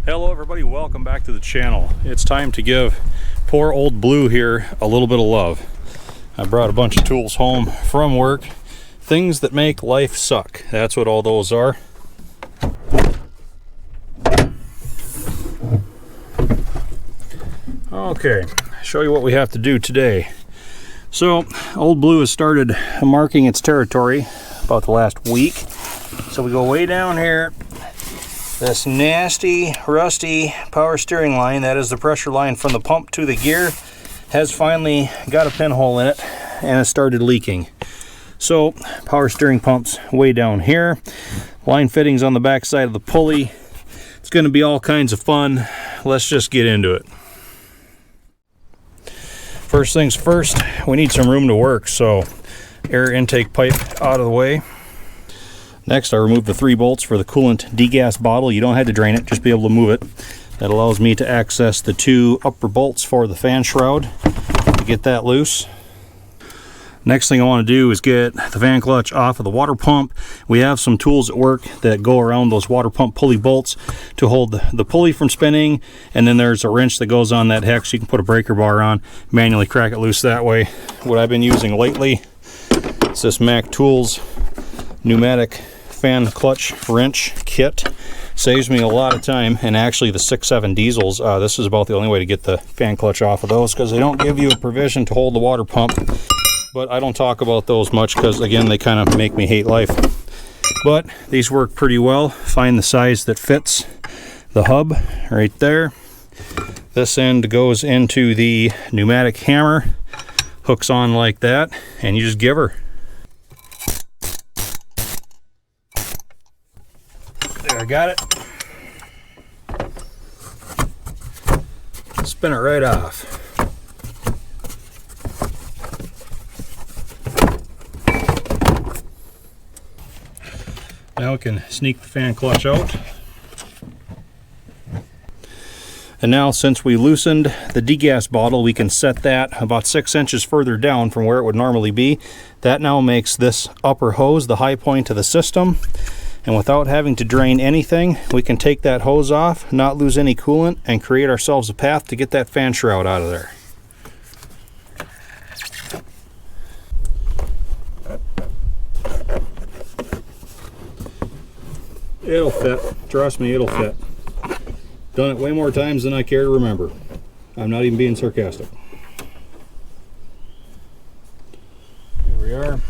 Hello everybody, welcome back to the channel. It's time to give poor old Blue here a little bit of love. I brought a bunch of tools home from work. Things that make life suck. That's what all those are. Okay, show you what we have to do today. So, old Blue has started marking its territory about the last week. So we go way down here. This nasty, rusty power steering line, that is the pressure line from the pump to the gear, has finally got a pinhole in it and it started leaking. So, power steering pump's way down here. Line fittings on the back side of the pulley. It's going to be all kinds of fun. Let's just get into it. First things first, we need some room to work, so air intake pipe out of the way. Next, I remove the 3 bolts for the coolant degas bottle. You don't have to drain it, just be able to move it. That allows me to access the 2 upper bolts for the fan shroud to get that loose. Next thing I want to do is get the fan clutch off of the water pump. We have some tools at work that go around those water pump pulley bolts to hold the pulley from spinning, and then there's a wrench that goes on that hex. You can put a breaker bar on, manually crack it loose that way. What I've been using lately is this Mac Tools pneumatic fan clutch wrench kit. Saves me a lot of time, and actually the 6.7 diesels, this is about the only way to get the fan clutch off of those, because they don't give you a provision to hold the water pump. But I don't talk about those much because, again, they kind of make me hate life. But these work pretty well. Find the size that fits the hub right there. This end goes into the pneumatic hammer, hooks on like that, and you just give her. There, I got it. Spin it right off. Now we can sneak the fan clutch out. And now, since we loosened the degas bottle, we can set that about 6 inches further down from where it would normally be. That now makes this upper hose the high point of the system. And without having to drain anything, we can take that hose off, not lose any coolant, and create ourselves a path to get that fan shroud out of there. It'll fit. Trust me, it'll fit. Done it way more times than I care to remember. I'm not even being sarcastic. Here we are.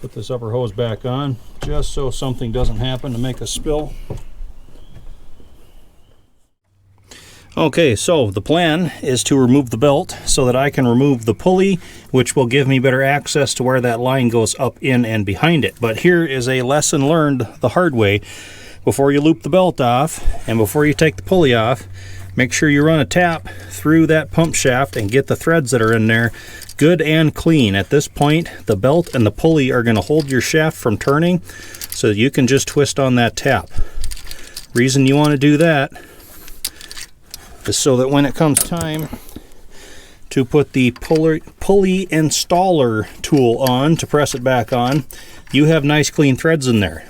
Put this upper hose back on, just so something doesn't happen to make a spill. Okay, so the plan is to remove the belt so that I can remove the pulley, which will give me better access to where that line goes up, in, and behind it. But here is a lesson learned the hard way. Before you loop the belt off and before you take the pulley off, make sure you run a tap through that pump shaft and get the threads that are in there good and clean. At this point, the belt and the pulley are going to hold your shaft from turning, so that you can just twist on that tap. Reason you want to do that is so that when it comes time to put the pulley installer tool on to press it back on, you have nice clean threads in there.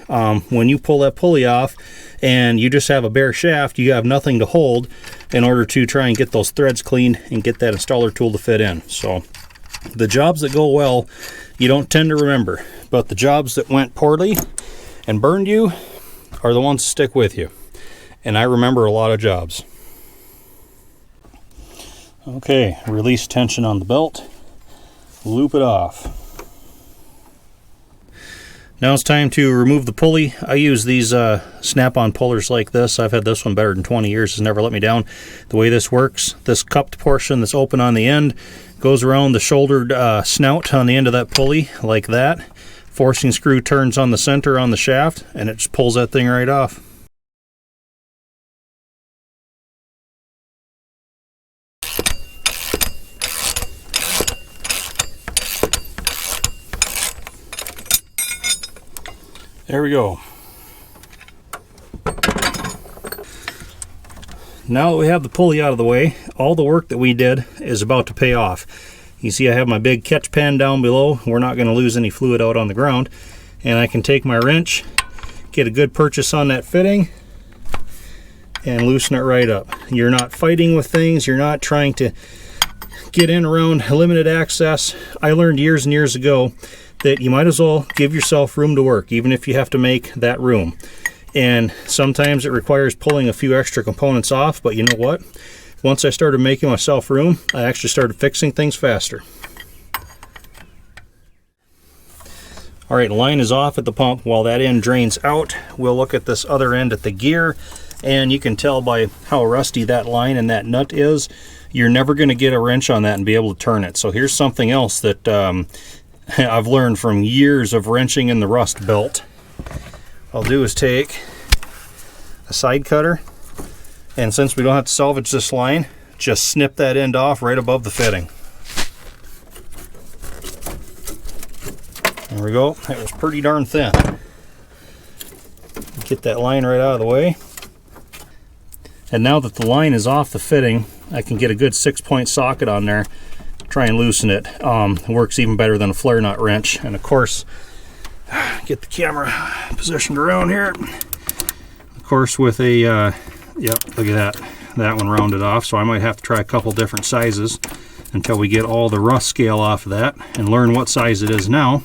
When you pull that pulley off and you just have a bare shaft, you have nothing to hold in order to try and get those threads cleaned and get that installer tool to fit in. So the jobs that go well, you don't tend to remember, but the jobs that went poorly and burned you are the ones that stick with you. And I remember a lot of jobs. Okay, release tension on the belt, loop it off. Now it's time to remove the pulley. I use these snap-on pullers like this. I've had this one better than 20 years. It's never let me down. The way this works, this cupped portion that's open on the end goes around the shouldered snout on the end of that pulley like that. Forcing screw turns on the center on the shaft, and it just pulls that thing right off. There we go. Now that we have the pulley out of the way, all the work that we did is about to pay off. You see I have my big catch pan down below. We're not going to lose any fluid out on the ground. And I can take my wrench, get a good purchase on that fitting, and loosen it right up. You're not fighting with things. You're not trying to get in around limited access. I learned years and years ago that you might as well give yourself room to work, even if you have to make that room. And sometimes it requires pulling a few extra components off, but you know what? Once I started making myself room, I actually started fixing things faster. All right, line is off at the pump. While that end drains out, we'll look at this other end at the gear, and you can tell by how rusty that line and that nut is, you're never going to get a wrench on that and be able to turn it. So here's something else that I've learned from years of wrenching in the rust belt. What I'll do is take a side cutter, and since we don't have to salvage this line, just snip that end off right above the fitting. There we go. That was pretty darn thin. Get that line right out of the way. And now that the line is off the fitting, I can get a good 6-point socket on there, try and loosen it. It works even better than a flare nut wrench. And of course, get the camera positioned around here. Of course, with a, yep, look at that one rounded off. So I might have to try a couple different sizes until we get all the rust scale off of that and learn what size it is now.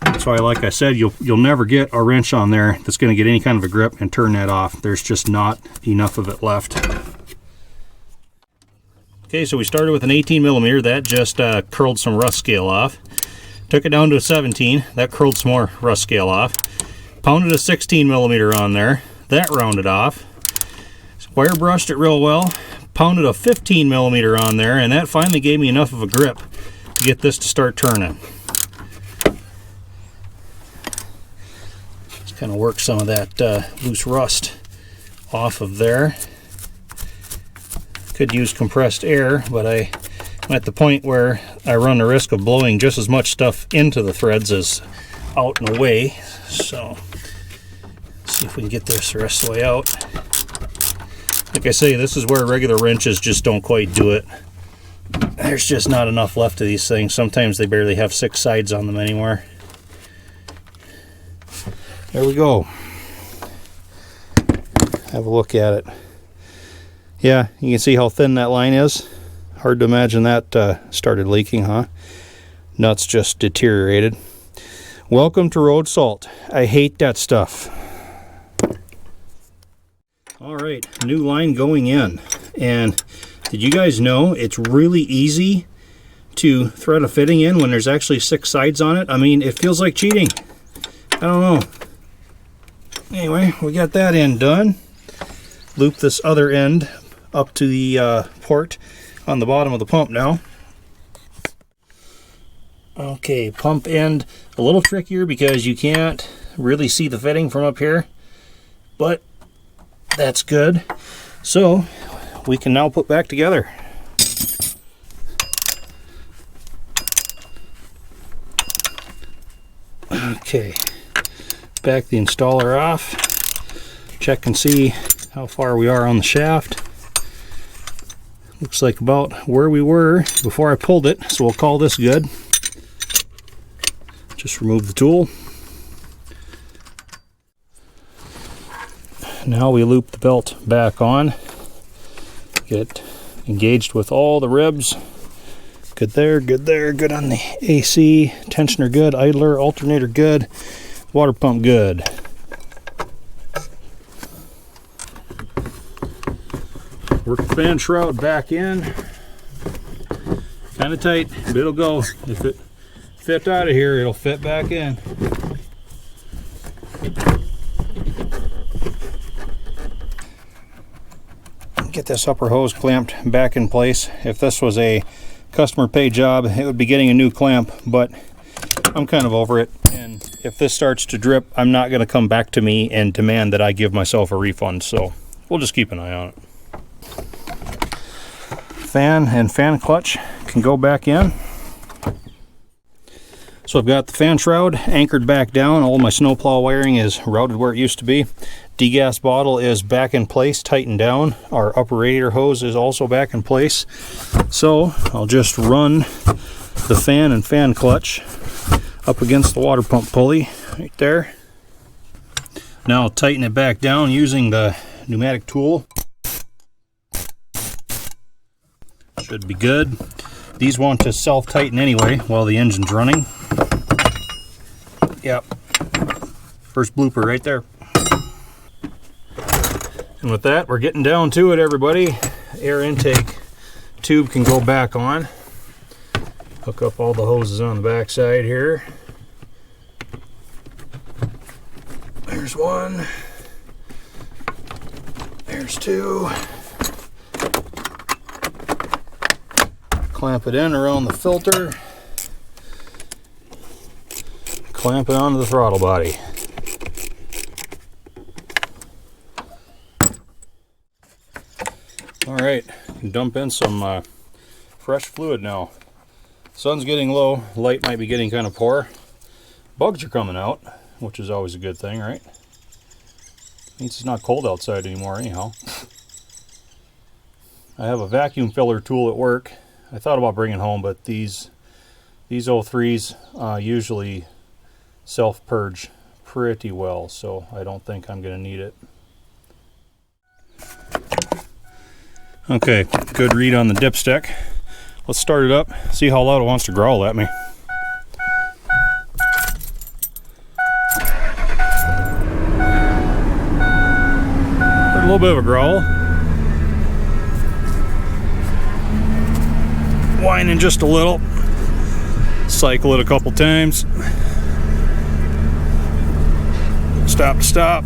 That's why, like I said, you'll never get a wrench on there that's going to get any kind of a grip and turn that off. There's just not enough of it left. Okay, so we started with an 18 millimeter. That just curled some rust scale off. Took it down to a 17. That curled some more rust scale off. Pounded a 16 millimeter on there. That rounded off. Wire brushed it real well. Pounded a 15 millimeter on there, and that finally gave me enough of a grip to get this to start turning. Kind of work some of that loose rust off of there. Could use compressed air, but I'm at the point where I run the risk of blowing just as much stuff into the threads as out and away. So let's see if we can get this the rest of the way out. Like I say, this is where regular wrenches just don't quite do it. There's just not enough left of these things. Sometimes they barely have 6 sides on them anymore. There we go. Have a look at it. Yeah, you can see how thin that line is. Hard to imagine that started leaking, huh? Nuts just deteriorated. Welcome to road salt. I hate that stuff. All right, new line going in. And did you guys know it's really easy to thread a fitting in when there's actually 6 sides on it? I mean, it feels like cheating. I don't know. Anyway, we got that end done. Loop this other end up to the port on the bottom of the pump now. Okay, pump end a little trickier because you can't really see the fitting from up here, but that's good. So we can now put back together. Okay. Back the installer off, check and see how far we are on the shaft. Looks like about where we were before I pulled it, so we'll call this good. Just remove the tool. Now we loop the belt back on, get it engaged with all the ribs. Good there, good there, good on the AC, tensioner good, idler, alternator good. Water pump good. Work the fan shroud back in. Kind of tight, but it'll go. If it fits out of here, it'll fit back in. Get this upper hose clamped back in place. If this was a customer pay job, it would be getting a new clamp, but I'm kind of over it. And if this starts to drip, I'm not going to come back to me and demand that I give myself a refund. So we'll just keep an eye on it. Fan and fan clutch can go back in. So I've got the fan shroud anchored back down. All my snowplow wiring is routed where it used to be. Degas bottle is back in place, tightened down. Our upper radiator hose is also back in place. So I'll just run the fan and fan clutch up against the water pump pulley right there. Now I'll tighten it back down using the pneumatic tool. Should be good. These want to self-tighten anyway while the engine's running. Yep. First blooper right there. And with that, we're getting down to it, everybody. Air intake tube can go back on. Hook up all the hoses on the back side here. There's one. There's two. Clamp it in around the filter. Clamp it onto the throttle body. Alright, dump in some fresh fluid now. Sun's getting low, light might be getting kind of poor. Bugs are coming out, which is always a good thing, right? Means it's not cold outside anymore anyhow. I have a vacuum filler tool at work. I thought about bringing home, but these 03s usually self-purge pretty well, so I don't think I'm going to need it. Okay, good read on the dipstick. Let's start it up, see how loud it wants to growl at me. Heard a little bit of a growl. Whining just a little. Cycle it a couple times. Stop to stop.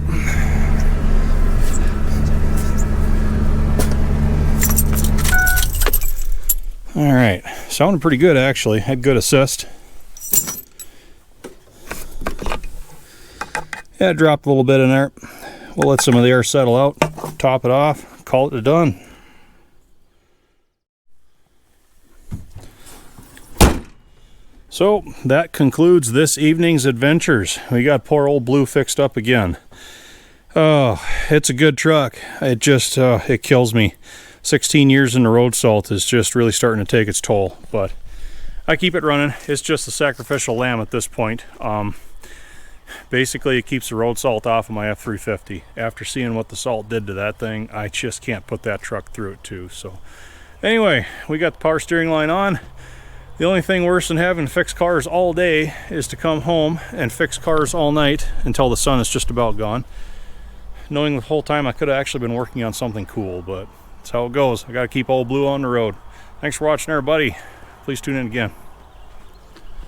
All right, sounded pretty good actually. Had good assist. Yeah, dropped a little bit in there. We'll let some of the air settle out, top it off, call it done. So that concludes this evening's adventures. We got poor old Blue fixed up again. Oh, it's a good truck. It just, it kills me. 16 years in the road salt is just really starting to take its toll, but I keep it running. It's just a sacrificial lamb at this point. Basically, it keeps the road salt off of my F-350. After seeing what the salt did to that thing, I just can't put that truck through it too. So anyway, we got the power steering line on. The only thing worse than having to fix cars all day is to come home and fix cars all night until the sun is just about gone. Knowing the whole time I could have actually been working on something cool, but that's how it goes. I got to keep old Blue on the road. Thanks for watching, everybody. Please tune in again.